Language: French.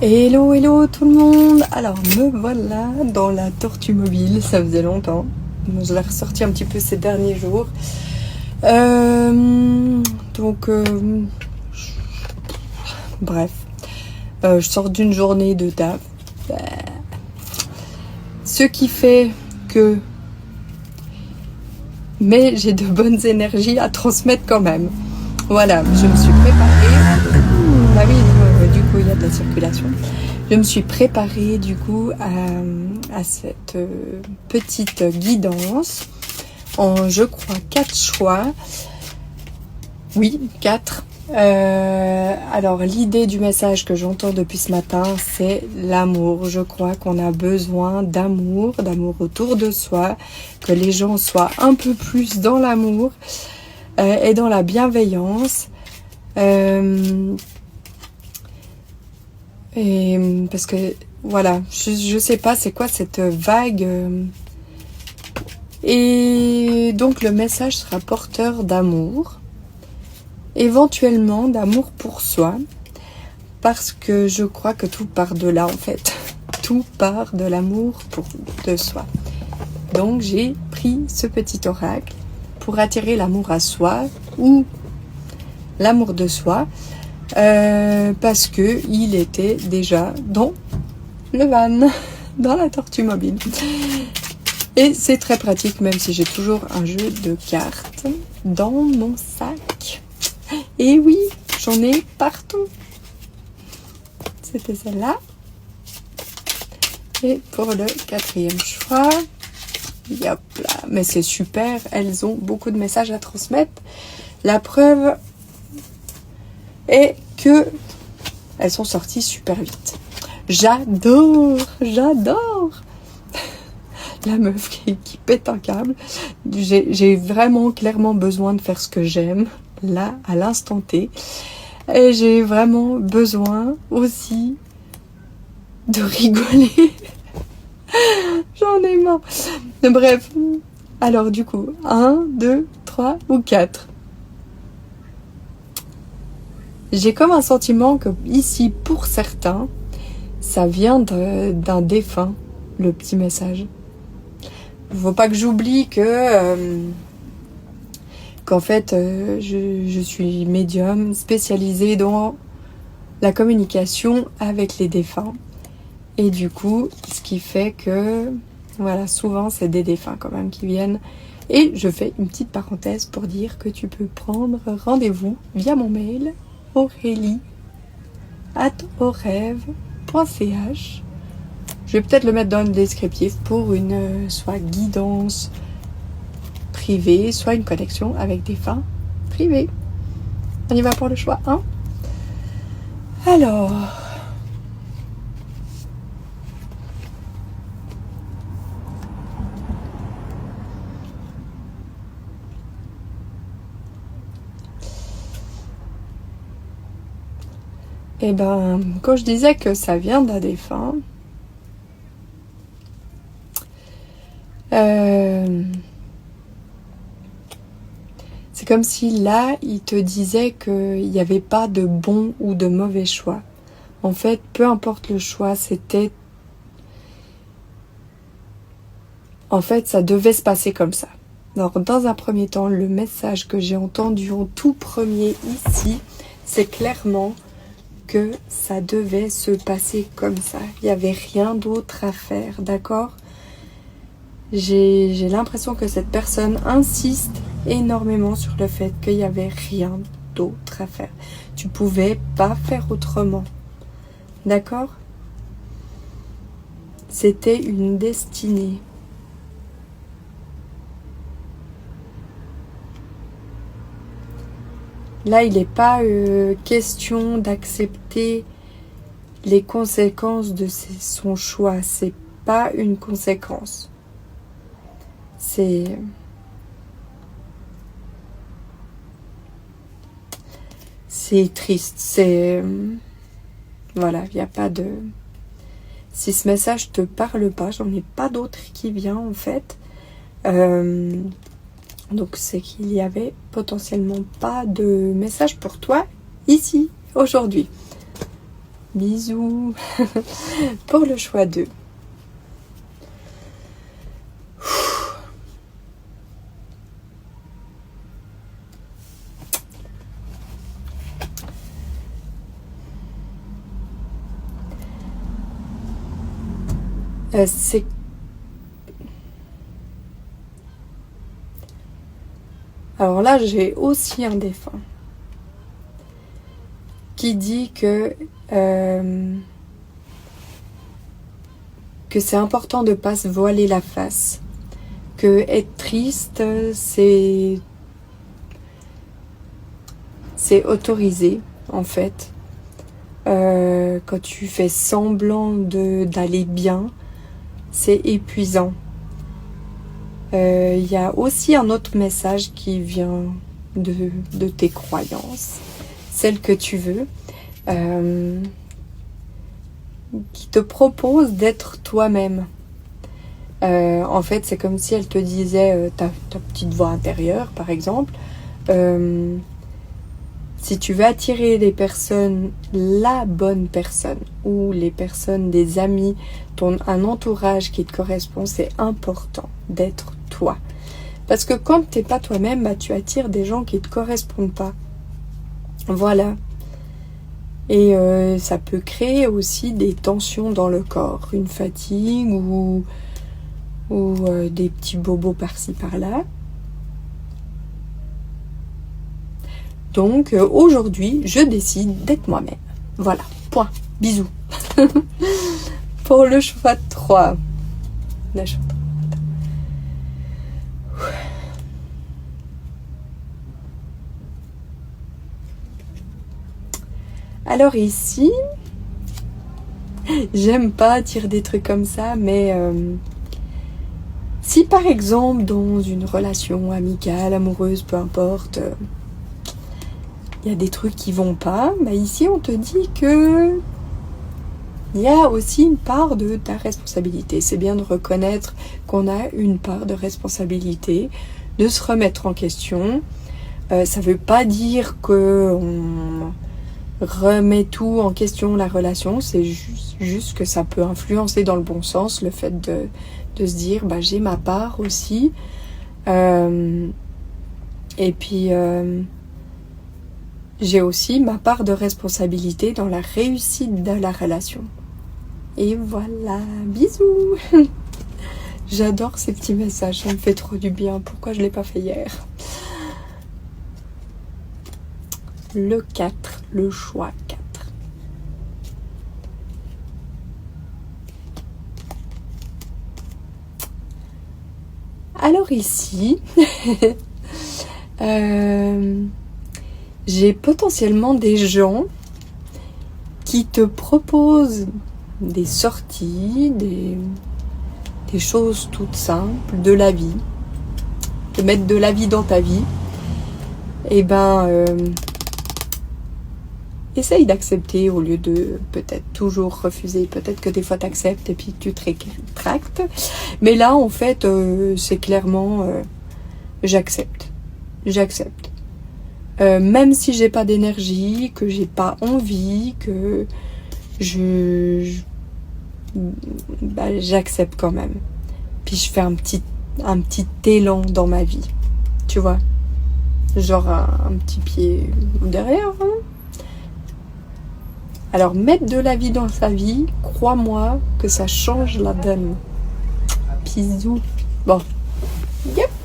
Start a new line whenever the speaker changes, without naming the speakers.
Hello, hello tout le monde. Alors me voilà dans la tortue mobile, ça faisait longtemps. Je l'ai ressorti un petit peu ces derniers jours. Donc, bref, je sors d'une journée de taf. Ce qui fait que... Mais j'ai de bonnes énergies à transmettre quand même. Voilà, je me suis préparée. Ah oui, du coup, il y a de la circulation. Je me suis préparée, du coup, à cette petite guidance en, je crois, 4 choix. Oui, 4. Alors, l'idée du message que j'entends depuis ce matin, c'est l'amour. Je crois qu'on a besoin d'amour autour de soi, que les gens soient un peu plus dans l'amour et dans la bienveillance. Et parce que voilà, je sais pas c'est quoi cette vague. Et donc le message sera porteur d'amour, éventuellement d'amour pour soi, parce que je crois que tout part de là en fait. Tout part de l'amour de soi. Donc j'ai pris ce petit oracle pour attirer l'amour à soi ou l'amour de soi. Parce que il était déjà dans le van, dans la tortue mobile. Et c'est très pratique, même si j'ai toujours un jeu de cartes dans mon sac. Et oui, j'en ai partout. C'était celle-là. Et pour le 4e choix, hop là. Mais c'est super, elles ont beaucoup de messages à transmettre. La preuve est que elles sont sorties super vite. J'adore la meuf qui pète un câble. J'ai vraiment clairement besoin de faire ce que j'aime là à l'instant T, et j'ai vraiment besoin aussi de rigoler. J'en ai marre. Bref, alors du coup 1, 2, 3 ou 4. J'ai comme un sentiment que ici, pour certains, ça vient d'un défunt, le petit message. Il ne faut pas que j'oublie qu'en fait, je suis médium spécialisée dans la communication avec les défunts. Et du coup, ce qui fait que, voilà, souvent, c'est des défunts quand même qui viennent. Et je fais une petite parenthèse pour dire que tu peux prendre rendez-vous via mon mail aurélie@orève.ch. Je vais peut-être le mettre dans le descriptif pour une soit guidance privée, soit une connexion avec des fins privées. On y va pour le choix 1. Alors, et ben, quand je disais que ça vient d'un défunt, c'est comme si là, il te disait qu'il n'y avait pas de bon ou de mauvais choix. En fait, peu importe le choix, c'était... En fait, ça devait se passer comme ça. Alors, dans un premier temps, le message que j'ai entendu en tout premier ici, c'est clairement que ça devait se passer comme ça. Il n'y avait rien d'autre à faire, d'accord ? J'ai l'impression que cette personne insiste énormément sur le fait qu'il n'y avait rien d'autre à faire. Tu pouvais pas faire autrement. D'accord ? C'était une destinée. Là, il n'est pas question d'accepter les conséquences de son choix. C'est pas une conséquence. C'est triste. C'est... Voilà, il n'y a pas de... Si ce message te parle pas, j'en ai pas d'autre qui vient en fait. Donc c'est qu'il y avait potentiellement pas de message pour toi ici, aujourd'hui. Bisous. Pour le choix 2. C'est... Alors là, j'ai aussi un défunt qui dit que c'est important de ne pas se voiler la face, que être triste, c'est autorisé, en fait. Quand tu fais semblant d'aller bien, c'est épuisant. Il y a aussi un autre message qui vient de tes croyances, celles que tu veux, qui te propose d'être toi-même. En fait, c'est comme si elle te disait, ta petite voix intérieure, par exemple, si tu veux attirer les personnes, la bonne personne, ou les personnes, des amis, un entourage qui te correspond, c'est important d'être toi. Parce que quand tu n'es pas toi-même, bah, tu attires des gens qui ne te correspondent pas. Voilà. Et ça peut créer aussi des tensions dans le corps, une fatigue ou des petits bobos par-ci par-là. Donc aujourd'hui, je décide d'être moi-même. Voilà, point. Bisous. Pour le choix 3. Le choix 3. Alors ici, j'aime pas dire des trucs comme ça, mais si par exemple dans une relation amicale, amoureuse, peu importe, il y a des trucs qui vont pas, bah ici on te dit que il y a aussi une part de ta responsabilité. C'est bien de reconnaître qu'on a une part de responsabilité, de se remettre en question. Ça veut pas dire qu'on remet tout en question, la relation, c'est juste que ça peut influencer dans le bon sens, le fait de se dire bah j'ai ma part aussi, et puis j'ai aussi ma part de responsabilité dans la réussite de la relation. Et voilà, bisous. J'adore ces petits messages, ça me fait trop du bien. Pourquoi je ne l'ai pas fait hier? Le 4, le choix 4. Alors ici, j'ai potentiellement des gens qui te proposent des sorties, des choses toutes simples, de la vie, de mettre de la vie dans ta vie. Et ben, essaye d'accepter au lieu de peut-être toujours refuser. Peut-être que des fois tu acceptes et puis tu te rétractes. Mais là, en fait, c'est clairement j'accepte. J'accepte. Même si j'ai pas d'énergie, que j'ai pas envie, que bah, j'accepte quand même. Puis je fais un petit élan dans ma vie. Tu vois? Genre un petit pied derrière. Hein? Alors, mettre de la vie dans sa vie, crois-moi que ça change la donne. Bisous. Bon. Yep.